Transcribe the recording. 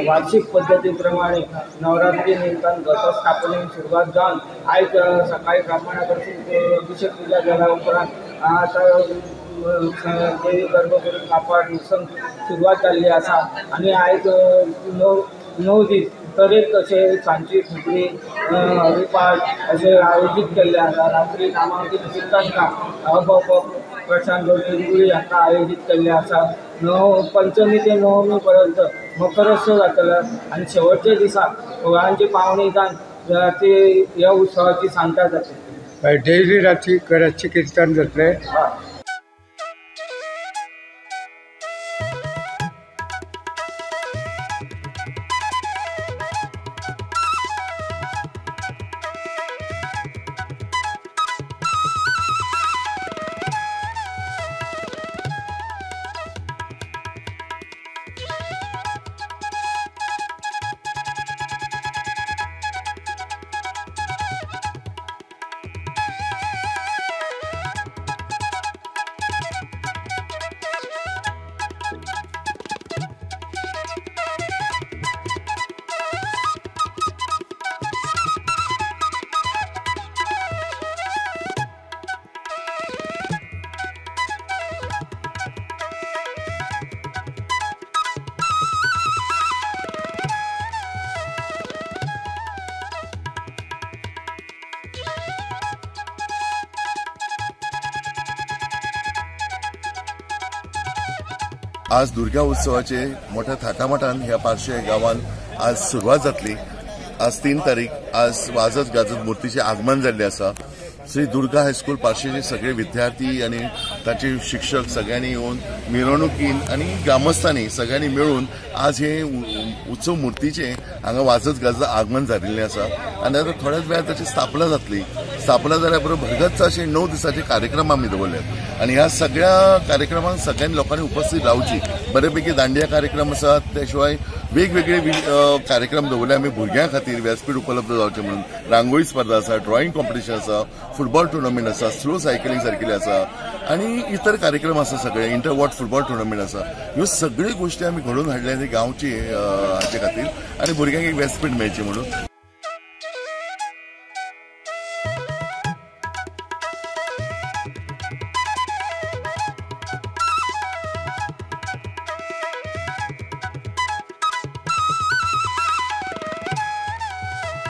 वार्षिक पद्धतीप्रमाणे नवरात्री निमित्तान घटस्थापनेची सुरुवात जावन आज सकाळी ब्राह्मणाकडसून ते अभिषेक पूजा झाल्या उपरांत आता देवी गर्भ करून कापड सुरुवात जाल्ली आसा आणि आज नऊ दीस तरेक अशे सांजची फुगडी हरिपाठ असे आयोजित केल्ले आसा। रात्री नामावती कीर्तन प्रशांत जोडणी हाका आयोजित केल्ले आसा। पंचमी ते नवमी पर्यंत मकरोत्सव जातलो आणि शेवटच्या दिसा गोंयांची पावणी जावन ती ह्या उत्सवाची सांगता जातली। डेली रात्री घराचे कीर्तन जातले। आज दुर्गा उत्सवाचे मोठ्या थाटामाटान ह्या पार्शे गावान आज सुरुवात जातली। आज 3 तारीख आज वाजत गाजत मूर्तीचे आगमन जाल्ले आसा। श्री दुर्गा हायस्कूल पार्शेचे सगळे विद्यार्थी आणि ताचे शिक्षक सगळ्यांनी येऊन मिरवणुकीन आणि ग्रामस्थांनी सगळ्यांनी मिळून आज हे उत्सव मूर्तीचे हांगा वाजत गाजत आगमन जाल्लें आसा आणि आता थोड्याच वेळात ताची स्थापना जातली। स्थापना जाल्या बरोबर भरगच्च असे 9 दिसाचे कार्यक्रम आम्ही दवरल्यात आणि ह्या सगळ्या कार्यक्रमांक सगळ्यांनी लोकांनी उपस्थित रावची। बरेपैकी दांडिया कार्यक्रम आसात, त्याशिवाय वेगवेगळे कार्यक्रम दवरले आम्ही भुरग्यां खातीर व्यासपीठ उपलब्ध जावचे म्हणून। रांगोळी स्पर्धा आसा, ड्रॉइंग कॉम्पिटिशन आसा, फुटबॉल टुर्नामेंट आसा, स्लो सायकलिंग सारकेले आसा आणि इतर कार्यक्रम आसा सगळे, इंटर वॉर्ड फुटबॉल टुर्नामेंट आसा। ह्यो सगळ्यो गोष्टी आम्ही घडोवन हाडल्या गांवची हाचे खातीर आणि भुरग्यांक एक व्यासपीठ मेळची म्हणून।